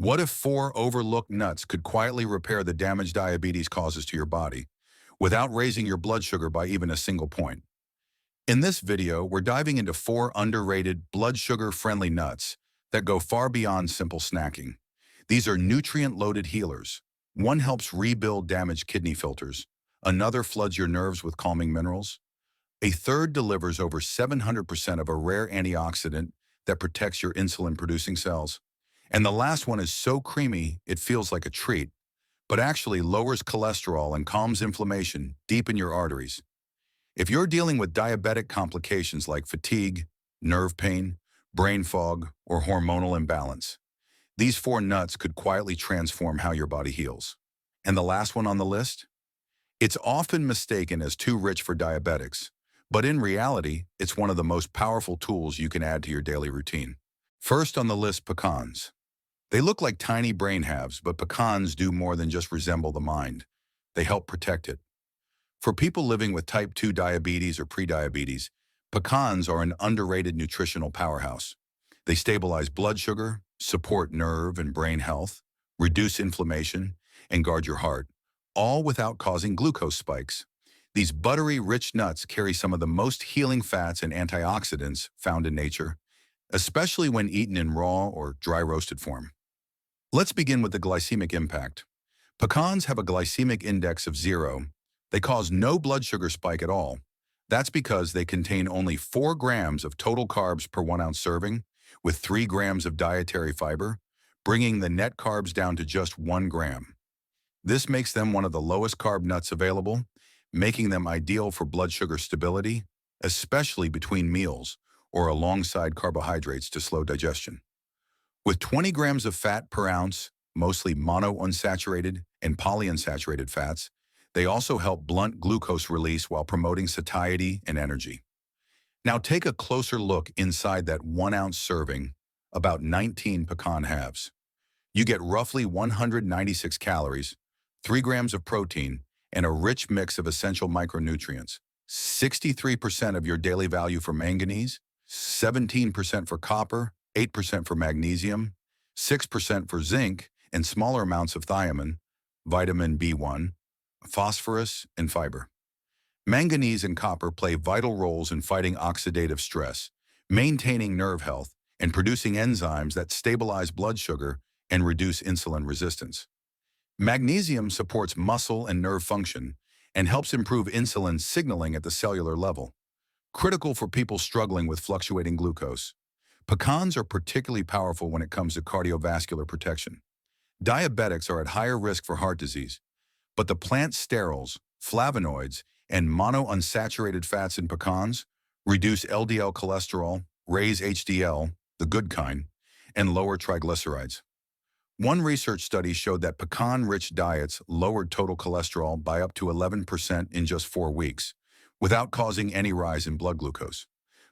What if 4 overlooked nuts could quietly repair the damage diabetes causes to your body without raising your blood sugar by even a single point? In this video, we're diving into 4 underrated blood sugar-friendly nuts that go far beyond simple snacking. These are nutrient-loaded healers. One helps rebuild damaged kidney filters. Another floods your nerves with calming minerals. A third delivers over 700% of a rare antioxidant that protects your insulin-producing cells. And the last one is so creamy, it feels like a treat, but actually lowers cholesterol and calms inflammation deep in your arteries. If you're dealing with diabetic complications like fatigue, nerve pain, brain fog, or hormonal imbalance, these 4 nuts could quietly transform how your body heals. And the last one on the list? It's often mistaken as too rich for diabetics, but in reality, it's one of the most powerful tools you can add to your daily routine. First on the list, pecans. They look like tiny brain halves, but pecans do more than just resemble the mind. They help protect it. For people living with type 2 diabetes or prediabetes, pecans are an underrated nutritional powerhouse. They stabilize blood sugar, support nerve and brain health, reduce inflammation, and guard your heart, all without causing glucose spikes. These buttery, rich nuts carry some of the most healing fats and antioxidants found in nature, especially when eaten in raw or dry roasted form. Let's begin with the glycemic impact. Pecans have a glycemic index of 0. They cause no blood sugar spike at all. That's because they contain only 4 grams of total carbs per 1 ounce serving, with 3 grams of dietary fiber, bringing the net carbs down to just 1 gram. This makes them one of the lowest carb nuts available, making them ideal for blood sugar stability, especially between meals or alongside carbohydrates to slow digestion. With 20 grams of fat per ounce, mostly monounsaturated and polyunsaturated fats, they also help blunt glucose release while promoting satiety and energy. Now take a closer look inside that 1 ounce serving, about 19 pecan halves. You get roughly 196 calories, 3 grams of protein, and a rich mix of essential micronutrients. 63% of your daily value for manganese, 17% for copper, 8% for magnesium, 6% for zinc, and smaller amounts of thiamine, vitamin B1, phosphorus, and fiber. Manganese and copper play vital roles in fighting oxidative stress, maintaining nerve health, and producing enzymes that stabilize blood sugar and reduce insulin resistance. Magnesium supports muscle and nerve function and helps improve insulin signaling at the cellular level, critical for people struggling with fluctuating glucose. Pecans are particularly powerful when it comes to cardiovascular protection. Diabetics are at higher risk for heart disease, but the plant sterols, flavonoids, and monounsaturated fats in pecans reduce LDL cholesterol, raise HDL, the good kind, and lower triglycerides. One research study showed that pecan-rich diets lowered total cholesterol by up to 11% in just 4 weeks, without causing any rise in blood glucose.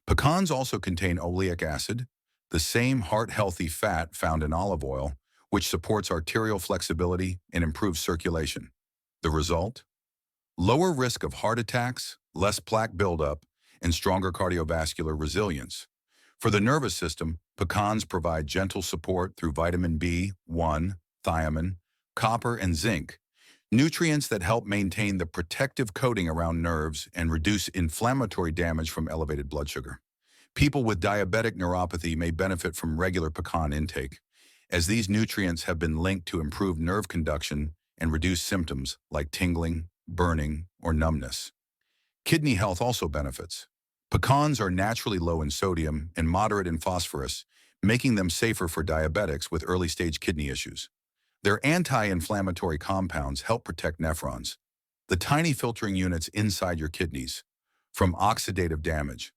Pecans also contain oleic acid, the same heart-healthy fat found in olive oil, which supports arterial flexibility and improves circulation. The result? Lower risk of heart attacks, less plaque buildup, and stronger cardiovascular resilience. For the nervous system, pecans provide gentle support through vitamin B1, thiamine, copper, and zinc, nutrients that help maintain the protective coating around nerves and reduce inflammatory damage from elevated blood sugar. People with diabetic neuropathy may benefit from regular pecan intake, as these nutrients have been linked to improved nerve conduction and reduce symptoms like tingling, burning, or numbness. Kidney health also benefits. Pecans are naturally low in sodium and moderate in phosphorus, making them safer for diabetics with early-stage kidney issues. Their anti-inflammatory compounds help protect nephrons, the tiny filtering units inside your kidneys, from oxidative damage.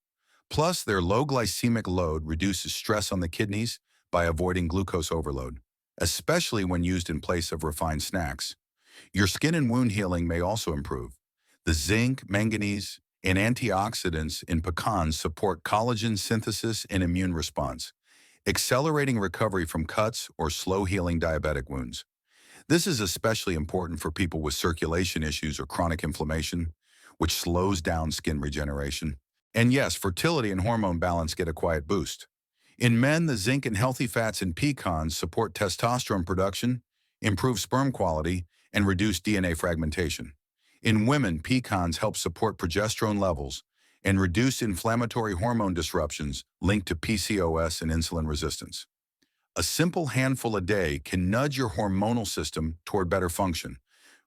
Plus, their low glycemic load reduces stress on the kidneys by avoiding glucose overload, especially when used in place of refined snacks. Your skin and wound healing may also improve. The zinc, manganese, and antioxidants in pecans support collagen synthesis and immune response, accelerating recovery from cuts or slow-healing diabetic wounds. This is especially important for people with circulation issues or chronic inflammation, which slows down skin regeneration. And yes, fertility and hormone balance get a quiet boost. In men, the zinc and healthy fats in pecans support testosterone production, improve sperm quality, and reduce DNA fragmentation. In women, pecans help support progesterone levels and reduce inflammatory hormone disruptions linked to PCOS and insulin resistance. A simple handful a day can nudge your hormonal system toward better function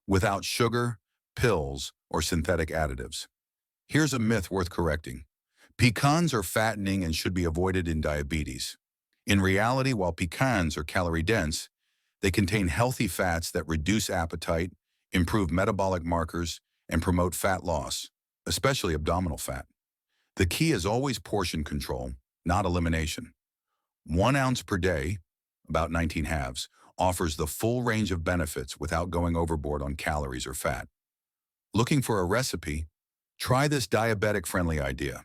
without sugar, pills, or synthetic additives. Here's a myth worth correcting. Pecans are fattening and should be avoided in diabetes. In reality, while pecans are calorie-dense, they contain healthy fats that reduce appetite, improve metabolic markers, and promote fat loss, especially abdominal fat. The key is always portion control, not elimination. 1 ounce per day, about 19 halves, offers the full range of benefits without going overboard on calories or fat. Looking for a recipe? Try this diabetic-friendly idea.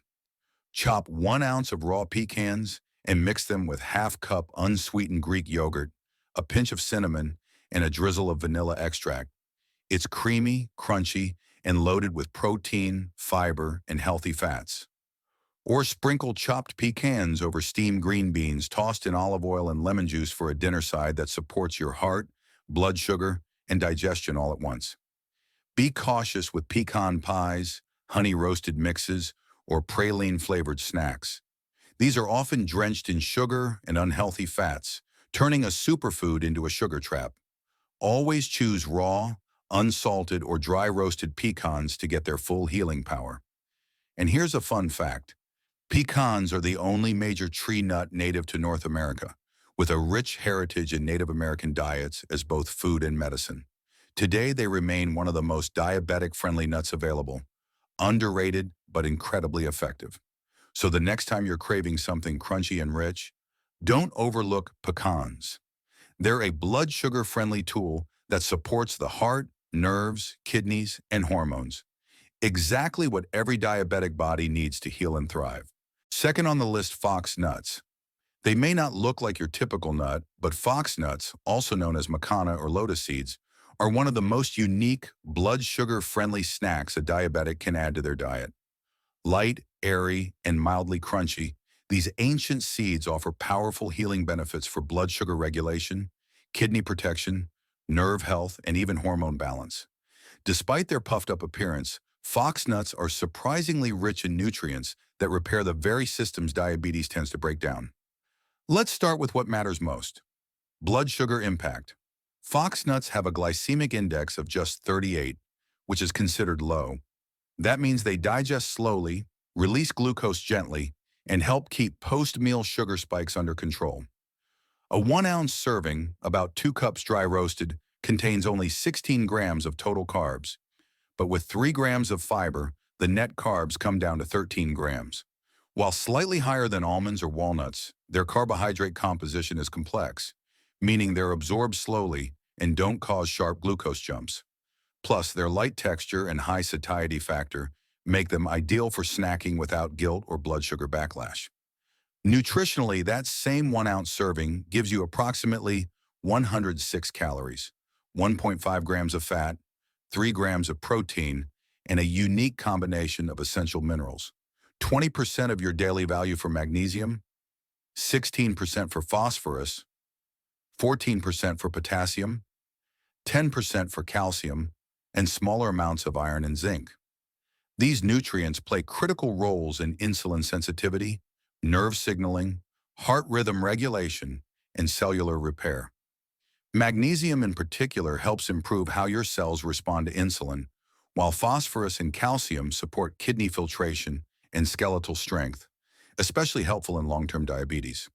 Chop 1 ounce of raw pecans and mix them with half-cup unsweetened Greek yogurt, a pinch of cinnamon, and a drizzle of vanilla extract. It's creamy, crunchy, and loaded with protein, fiber, and healthy fats. Or sprinkle chopped pecans over steamed green beans tossed in olive oil and lemon juice for a dinner side that supports your heart, blood sugar, and digestion all at once. Be cautious with pecan pies, honey-roasted mixes, or praline-flavored snacks. These are often drenched in sugar and unhealthy fats, turning a superfood into a sugar trap. Always choose raw, unsalted, or dry-roasted pecans to get their full healing power. And here's a fun fact. Pecans are the only major tree nut native to North America, with a rich heritage in Native American diets as both food and medicine. Today, they remain one of the most diabetic-friendly nuts available, underrated but incredibly effective. So the next time you're craving something crunchy and rich, don't overlook pecans. They're a blood sugar-friendly tool that supports the heart, nerves, kidneys, and hormones. Exactly what every diabetic body needs to heal and thrive. Second on the list, fox nuts. They may not look like your typical nut, but fox nuts, also known as Makhana or lotus seeds, are one of the most unique, blood sugar-friendly snacks a diabetic can add to their diet. Light, airy, and mildly crunchy, these ancient seeds offer powerful healing benefits for blood sugar regulation, kidney protection, nerve health, and even hormone balance. Despite their puffed-up appearance, fox nuts are surprisingly rich in nutrients that repair the very systems diabetes tends to break down. Let's start with what matters most: blood sugar impact. Fox nuts have a glycemic index of just 38, which is considered low. That means they digest slowly, release glucose gently, and help keep post-meal sugar spikes under control. A 1 ounce serving, about 2 cups dry roasted, contains only 16 grams of total carbs. But with 3 grams of fiber, the net carbs come down to 13 grams. While slightly higher than almonds or walnuts, their carbohydrate composition is complex, meaning they're absorbed slowly and don't cause sharp glucose jumps. Plus, their light texture and high satiety factor make them ideal for snacking without guilt or blood sugar backlash. Nutritionally, that same 1 ounce serving gives you approximately 106 calories, 1.5 grams of fat, 3 grams of protein, and a unique combination of essential minerals. 20% of your daily value for magnesium, 16% for phosphorus, 14% for potassium, 10% for calcium, and smaller amounts of iron and zinc. These nutrients play critical roles in insulin sensitivity, nerve signaling, heart rhythm regulation, and cellular repair. Magnesium in particular helps improve how your cells respond to insulin, while phosphorus and calcium support kidney filtration and skeletal strength, especially helpful in long-term diabetes.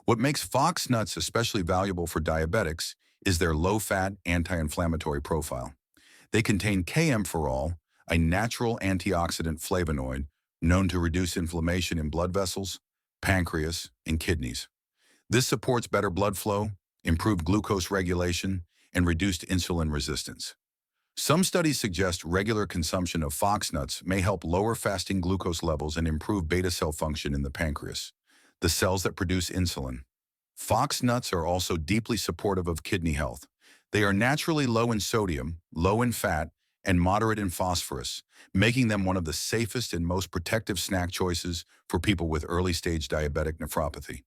What makes fox nuts especially valuable for diabetics is their low-fat, anti-inflammatory profile. They contain K-ampherol, a natural antioxidant flavonoid known to reduce inflammation in blood vessels, pancreas, and kidneys. This supports better blood flow, improved glucose regulation, and reduced insulin resistance. Some studies suggest regular consumption of fox nuts may help lower fasting glucose levels and improve beta cell function in the pancreas, the cells that produce insulin. Fox nuts are also deeply supportive of kidney health. They are naturally low in sodium, low in fat, and moderate in phosphorus, making them one of the safest and most protective snack choices for people with early-stage diabetic nephropathy.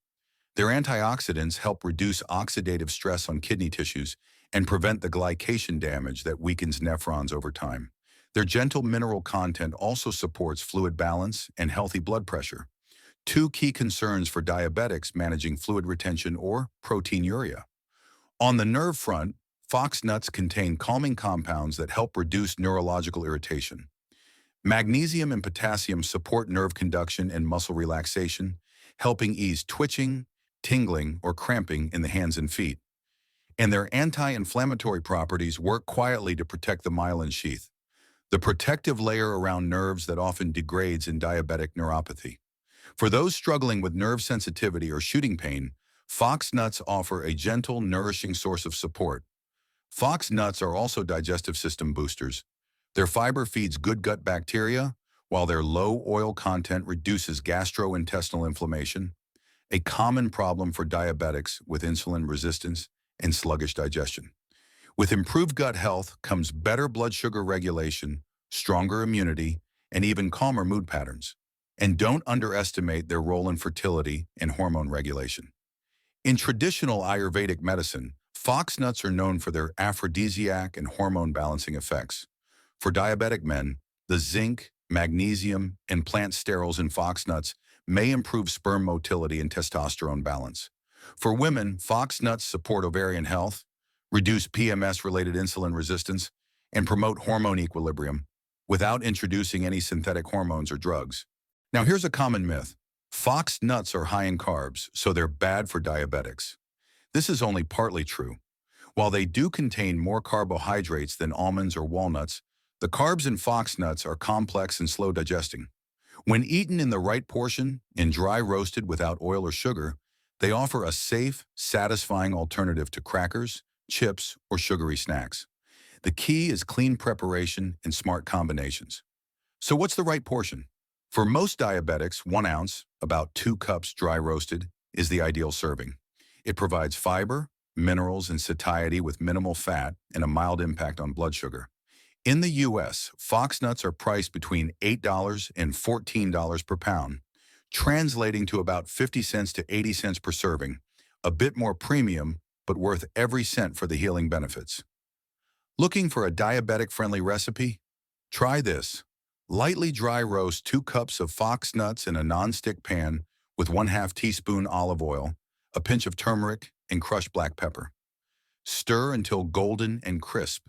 Their antioxidants help reduce oxidative stress on kidney tissues and prevent the glycation damage that weakens nephrons over time. Their gentle mineral content also supports fluid balance and healthy blood pressure, two key concerns for diabetics managing fluid retention or proteinuria. On the nerve front, fox nuts contain calming compounds that help reduce neurological irritation. Magnesium and potassium support nerve conduction and muscle relaxation, helping ease twitching, tingling, or cramping in the hands and feet. And their anti-inflammatory properties work quietly to protect the myelin sheath, the protective layer around nerves that often degrades in diabetic neuropathy. For those struggling with nerve sensitivity or shooting pain, fox nuts offer a gentle, nourishing source of support. Fox nuts are also digestive system boosters. Their fiber feeds good gut bacteria, while their low oil content reduces gastrointestinal inflammation, a common problem for diabetics with insulin resistance and sluggish digestion. With improved gut health comes better blood sugar regulation, stronger immunity, and even calmer mood patterns. And don't underestimate their role in fertility and hormone regulation. In traditional Ayurvedic medicine, fox nuts are known for their aphrodisiac and hormone balancing effects. For diabetic men, the zinc, magnesium, and plant sterols in fox nuts may improve sperm motility and testosterone balance. For women, fox nuts support ovarian health, reduce PMS-related insulin resistance, and promote hormone equilibrium without introducing any synthetic hormones or drugs. Now here's a common myth. Fox nuts are high in carbs, so they're bad for diabetics. This is only partly true. While they do contain more carbohydrates than almonds or walnuts, the carbs in fox nuts are complex and slow digesting. When eaten in the right portion and dry roasted without oil or sugar, they offer a safe, satisfying alternative to crackers, chips, or sugary snacks. The key is clean preparation and smart combinations. So what's the right portion? For most diabetics, 1 ounce, about 2 cups dry roasted, is the ideal serving. It provides fiber, minerals, and satiety with minimal fat and a mild impact on blood sugar. In the U.S., fox nuts are priced between $8 and $14 per pound, translating to about 50 cents to 80 cents per serving, a bit more premium, but worth every cent for the healing benefits. Looking for a diabetic-friendly recipe? Try this. Lightly dry roast 2 cups of fox nuts in a non-stick pan with 1/2 teaspoon olive oil, a pinch of turmeric, and crushed black pepper. Stir until golden and crisp.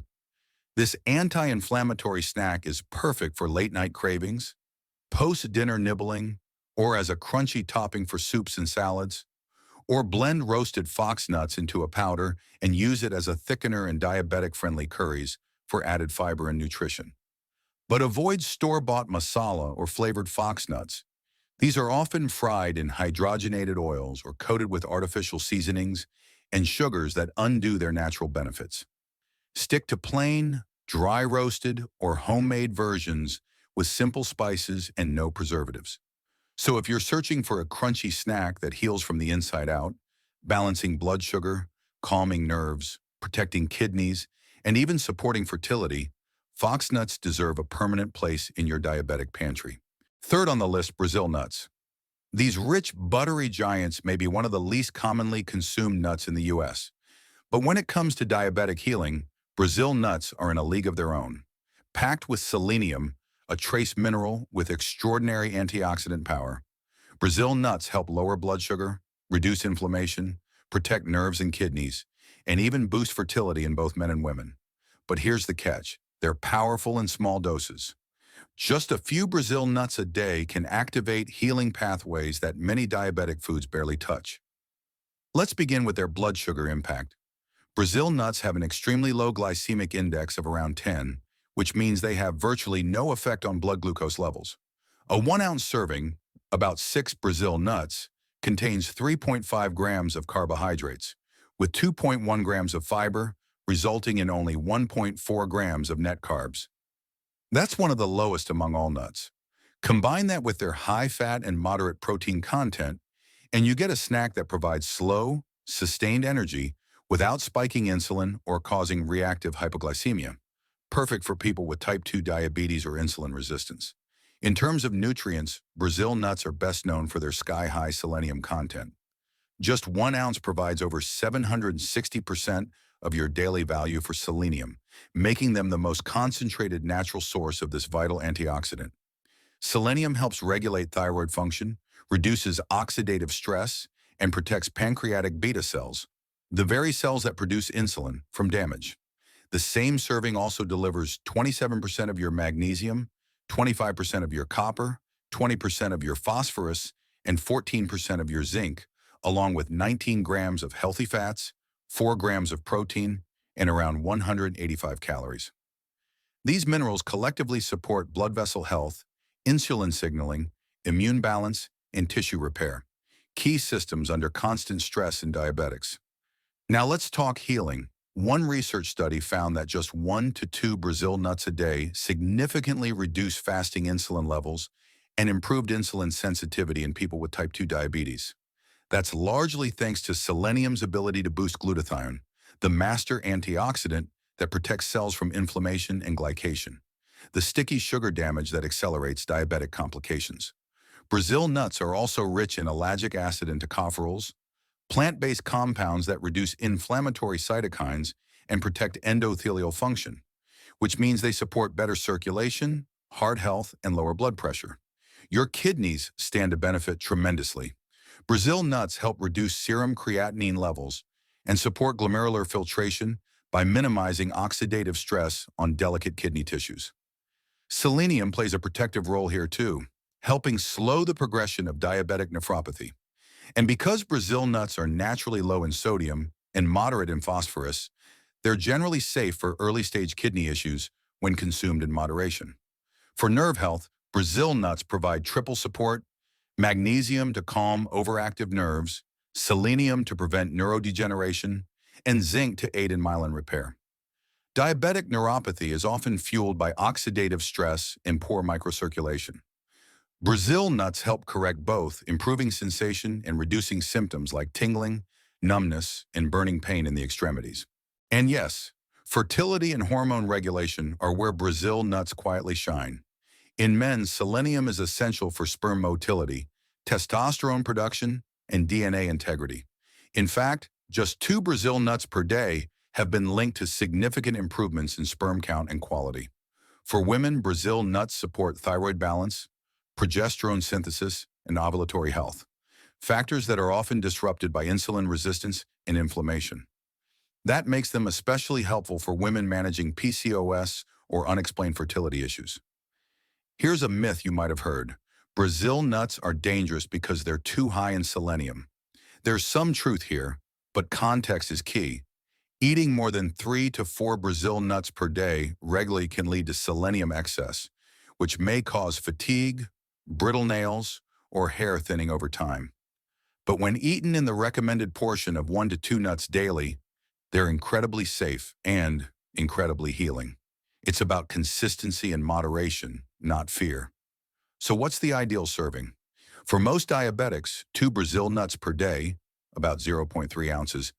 This anti-inflammatory snack is perfect for late-night cravings, post-dinner nibbling, or as a crunchy topping for soups and salads. Or blend roasted fox nuts into a powder and use it as a thickener in diabetic-friendly curries for added fiber and nutrition. But avoid store-bought masala or flavored fox nuts. These are often fried in hydrogenated oils or coated with artificial seasonings and sugars that undo their natural benefits. Stick to plain, dry roasted, or homemade versions with simple spices and no preservatives. So if you're searching for a crunchy snack that heals from the inside out, balancing blood sugar, calming nerves, protecting kidneys, and even supporting fertility, fox nuts deserve a permanent place in your diabetic pantry. Third on the list, Brazil nuts. These rich, buttery giants may be one of the least commonly consumed nuts in the U.S. But when it comes to diabetic healing, Brazil nuts are in a league of their own. Packed with selenium, a trace mineral with extraordinary antioxidant power, Brazil nuts help lower blood sugar, reduce inflammation, protect nerves and kidneys, and even boost fertility in both men and women. But here's the catch. They're powerful in small doses. Just a few Brazil nuts a day can activate healing pathways that many diabetic foods barely touch. Let's begin with their blood sugar impact. Brazil nuts have an extremely low glycemic index of around 10, which means they have virtually no effect on blood glucose levels. A 1-ounce serving, about 6 Brazil nuts, contains 3.5 grams of carbohydrates, with 2.1 grams of fiber, resulting in only 1.4 grams of net carbs. That's one of the lowest among all nuts. Combine that with their high fat and moderate protein content, and you get a snack that provides slow, sustained energy without spiking insulin or causing reactive hypoglycemia, perfect for people with type 2 diabetes or insulin resistance. In terms of nutrients, Brazil nuts are best known for their sky-high selenium content. Just 1 ounce provides over 760% of your daily value for selenium, making them the most concentrated natural source of this vital antioxidant. Selenium helps regulate thyroid function, reduces oxidative stress, and protects pancreatic beta cells, the very cells that produce insulin, from damage. The same serving also delivers 27% of your magnesium, 25% of your copper, 20% of your phosphorus, and 14% of your zinc, along with 19 grams of healthy fats, 4 grams of protein, and around 185 calories. These minerals collectively support blood vessel health, insulin signaling, immune balance, and tissue repair, key systems under constant stress in diabetics. Now let's talk healing. One research study found that just 1 to 2 Brazil nuts a day significantly reduced fasting insulin levels and improved insulin sensitivity in people with type 2 diabetes. That's largely thanks to selenium's ability to boost glutathione, the master antioxidant that protects cells from inflammation and glycation, the sticky sugar damage that accelerates diabetic complications. Brazil nuts are also rich in ellagic acid and tocopherols, plant-based compounds that reduce inflammatory cytokines and protect endothelial function, which means they support better circulation, heart health, and lower blood pressure. Your kidneys stand to benefit tremendously. Brazil nuts help reduce serum creatinine levels and support glomerular filtration by minimizing oxidative stress on delicate kidney tissues. Selenium plays a protective role here too, helping slow the progression of diabetic nephropathy. And because Brazil nuts are naturally low in sodium and moderate in phosphorus, they're generally safe for early-stage kidney issues when consumed in moderation. For nerve health, Brazil nuts provide triple support: magnesium to calm overactive nerves, selenium to prevent neurodegeneration, and zinc to aid in myelin repair. Diabetic neuropathy is often fueled by oxidative stress and poor microcirculation. Brazil nuts help correct both, improving sensation and reducing symptoms like tingling, numbness, and burning pain in the extremities. And yes, fertility and hormone regulation are where Brazil nuts quietly shine. In men, selenium is essential for sperm motility, testosterone production, and DNA integrity. In fact, just 2 Brazil nuts per day have been linked to significant improvements in sperm count and quality. For women, Brazil nuts support thyroid balance, progesterone synthesis, and ovulatory health, factors that are often disrupted by insulin resistance and inflammation. That makes them especially helpful for women managing PCOS or unexplained fertility issues. Here's a myth you might have heard: Brazil nuts are dangerous because they're too high in selenium. There's some truth here, but context is key. Eating more than 3 to 4 Brazil nuts per day regularly can lead to selenium excess, which may cause fatigue, brittle nails, or hair thinning over time. But when eaten in the recommended portion of 1 to 2 nuts daily, they're incredibly safe and incredibly healing. It's about consistency and moderation, not fear. So what's the ideal serving? For most diabetics, 2 Brazil nuts per day, about 0.3 ounces,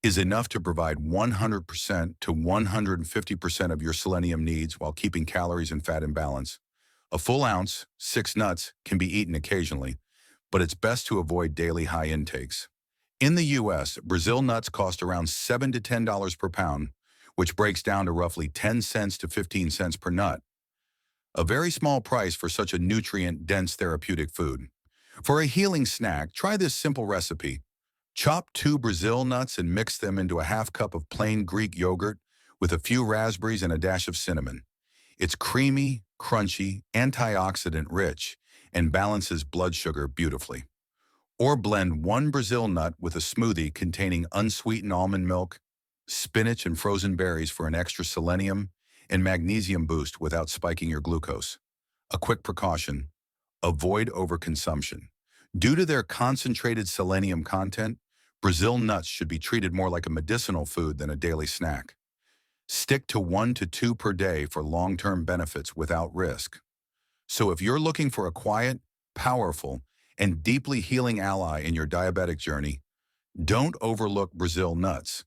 is enough to provide 100% to 150% of your selenium needs while keeping calories and fat in balance. A full ounce, 6 nuts, can be eaten occasionally, but it's best to avoid daily high intakes. In the US, Brazil nuts cost around $7 to $10 per pound, which breaks down to roughly 10 cents to 15 cents per nut. A very small price for such a nutrient-dense therapeutic food. For a healing snack, try this simple recipe. Chop 2 Brazil nuts and mix them into a half cup of plain Greek yogurt with a few raspberries and a dash of cinnamon. It's creamy, crunchy, antioxidant-rich, and balances blood sugar beautifully. Or blend 1 Brazil nut with a smoothie containing unsweetened almond milk, spinach, and frozen berries for an extra selenium and magnesium boost without spiking your glucose. A quick precaution: avoid overconsumption. Due to their concentrated selenium content, Brazil nuts should be treated more like a medicinal food than a daily snack. Stick to 1 to 2 per day for long-term benefits without risk. So if you're looking for a quiet, powerful, and deeply healing ally in your diabetic journey, don't overlook Brazil nuts.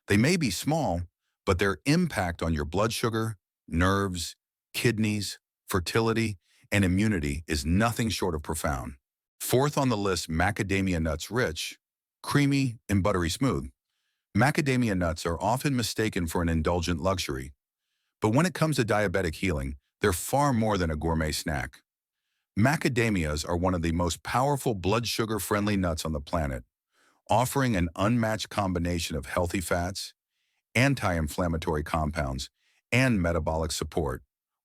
They may be small, but their impact on your blood sugar, nerves, kidneys, fertility, and immunity is nothing short of profound. Fourth on the list, macadamia nuts rich, creamy, and buttery smooth. Macadamia nuts are often mistaken for an indulgent luxury, but when it comes to diabetic healing, they're far more than a gourmet snack. Macadamias are one of the most powerful blood sugar-friendly nuts on the planet, offering an unmatched combination of healthy fats, anti-inflammatory compounds, and metabolic support,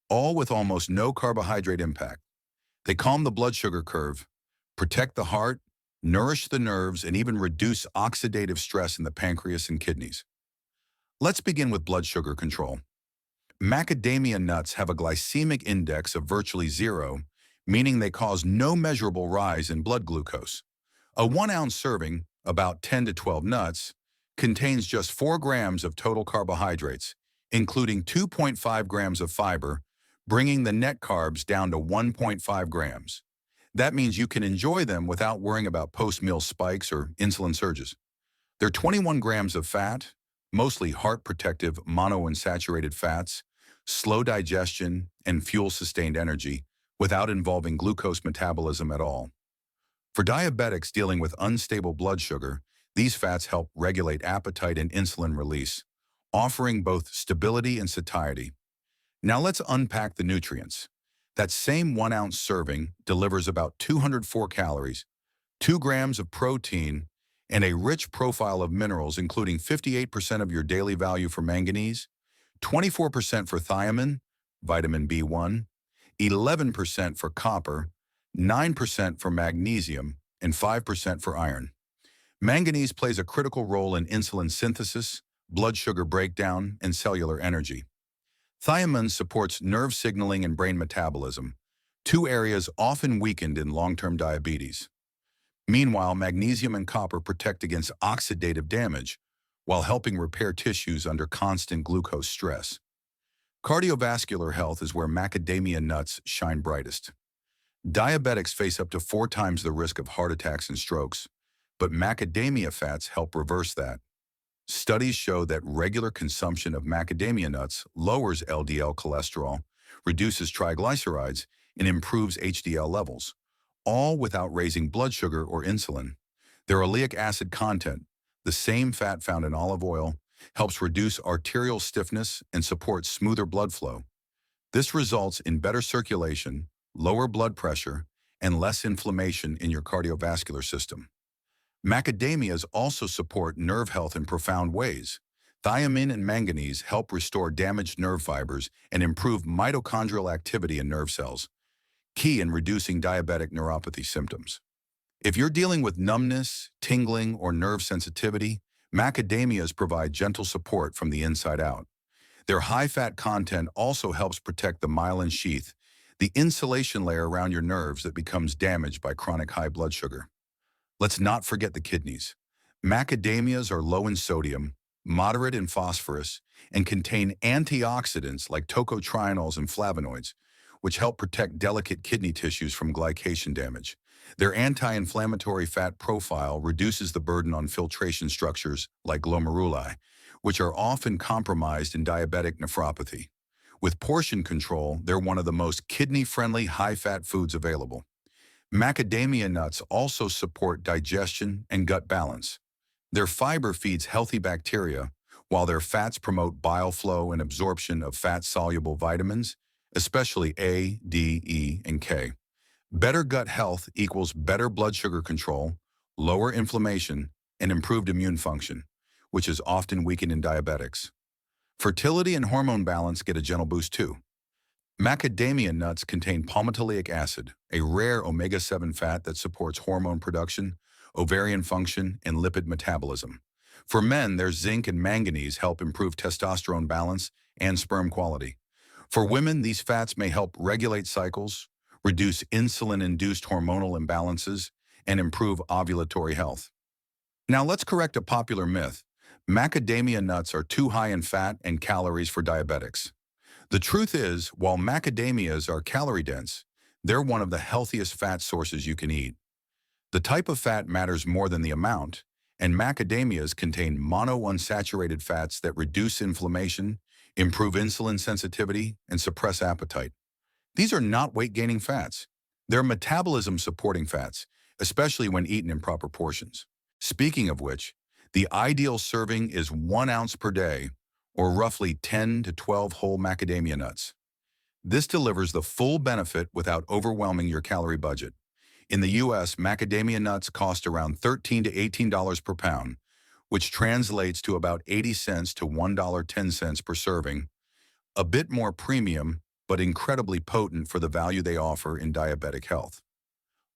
all with almost no carbohydrate impact. They calm the blood sugar curve, protect the heart, nourish the nerves, and even reduce oxidative stress in the pancreas and kidneys. Let's begin with blood sugar control. Macadamia nuts have a glycemic index of virtually zero, meaning they cause no measurable rise in blood glucose. A 1-ounce serving, about 10 to 12 nuts, contains just 4 grams of total carbohydrates, including 2.5 grams of fiber, bringing the net carbs down to 1.5 grams. That means you can enjoy them without worrying about post-meal spikes or insulin surges. They're 21 grams of fat, mostly heart-protective monounsaturated fats, slow digestion, and fuel-sustained energy, without involving glucose metabolism at all. For diabetics dealing with unstable blood sugar, these fats help regulate appetite and insulin release, offering both stability and satiety. Now let's unpack the nutrients. That same 1-ounce serving delivers about 204 calories, 2 grams of protein, and a rich profile of minerals including 58% of your daily value for manganese, 24% for thiamine, vitamin B1, 11% for copper, 9% for magnesium, and 5% for iron. Manganese plays a critical role in insulin synthesis, blood sugar breakdown, and cellular energy. Thiamine supports nerve signaling and brain metabolism, 2 areas often weakened in long-term diabetes. Meanwhile, magnesium and copper protect against oxidative damage, while helping repair tissues under constant glucose stress. Cardiovascular health is where macadamia nuts shine brightest. Diabetics face up to 4 times the risk of heart attacks and strokes, but macadamia fats help reverse that. Studies show that regular consumption of macadamia nuts lowers LDL cholesterol, reduces triglycerides, and improves HDL levels, all without raising blood sugar or insulin. Their oleic acid content, the same fat found in olive oil, helps reduce arterial stiffness and supports smoother blood flow. This results in better circulation, lower blood pressure, and less inflammation in your cardiovascular system. Macadamias also support nerve health in profound ways. Thiamine and manganese help restore damaged nerve fibers and improve mitochondrial activity in nerve cells, key in reducing diabetic neuropathy symptoms. If you're dealing with numbness, tingling, or nerve sensitivity, macadamias provide gentle support from the inside out. Their high-fat content also helps protect the myelin sheath, the insulation layer around your nerves that becomes damaged by chronic high blood sugar. Let's not forget the kidneys. Macadamias are low in sodium, moderate in phosphorus, and contain antioxidants like tocotrienols and flavonoids, which help protect delicate kidney tissues from glycation damage. Their anti-inflammatory fat profile reduces the burden on filtration structures like glomeruli, which are often compromised in diabetic nephropathy. With portion control, they're one of the most kidney-friendly high-fat foods available. Macadamia nuts also support digestion and gut balance. Their fiber feeds healthy bacteria, while their fats promote bile flow and absorption of fat-soluble vitamins, especially A, D, E, and K. Better gut health equals better blood sugar control, lower inflammation, and improved immune function, which is often weakened in diabetics. Fertility and hormone balance get a gentle boost too. Macadamia nuts contain palmitoleic acid, a rare omega-7 fat that supports hormone production, ovarian function, and lipid metabolism. For men, their zinc and manganese help improve testosterone balance and sperm quality. For women, these fats may help regulate cycles, reduce insulin-induced hormonal imbalances, and improve ovulatory health. Now let's correct a popular myth. Macadamia nuts are too high in fat and calories for diabetics. The truth is, while macadamias are calorie-dense, they're one of the healthiest fat sources you can eat. The type of fat matters more than the amount, and macadamias contain monounsaturated fats that reduce inflammation, improve insulin sensitivity, and suppress appetite. These are not weight-gaining fats. They're metabolism-supporting fats, especially when eaten in proper portions. Speaking of which, the ideal serving is 1 ounce per day, or roughly 10 to 12 whole macadamia nuts. This delivers the full benefit without overwhelming your calorie budget. In the US, macadamia nuts cost around $13 to $18 per pound, which translates to about 80 cents to $1.10 per serving, a bit more premium, but incredibly potent for the value they offer in diabetic health.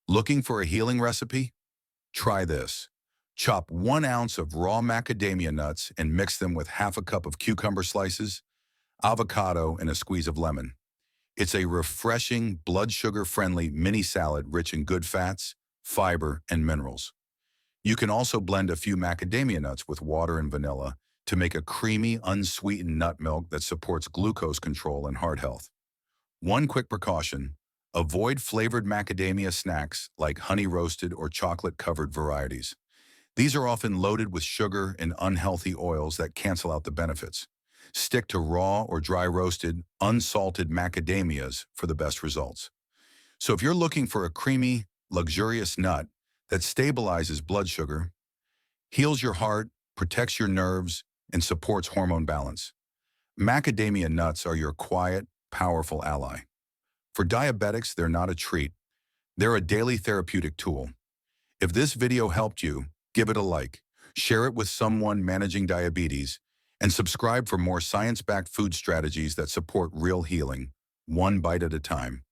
Looking for a healing recipe? Try this. Chop 1 ounce of raw macadamia nuts and mix them with half a cup of cucumber slices, avocado, and a squeeze of lemon. It's a refreshing, blood sugar-friendly mini salad rich in good fats, fiber, and minerals. You can also blend a few macadamia nuts with water and vanilla to make a creamy, unsweetened nut milk that supports glucose control and heart health. One quick precaution: avoid flavored macadamia snacks like honey-roasted or chocolate-covered varieties. These are often loaded with sugar and unhealthy oils that cancel out the benefits. Stick to raw or dry roasted, unsalted macadamias for the best results. So if you're looking for a creamy, luxurious nut that stabilizes blood sugar, heals your heart, protects your nerves, and supports hormone balance, macadamia nuts are your quiet, powerful ally. For diabetics, they're not a treat. They're a daily therapeutic tool. If this video helped you, give it a like, share it with someone managing diabetes, and subscribe for more science-backed food strategies that support real healing, one bite at a time.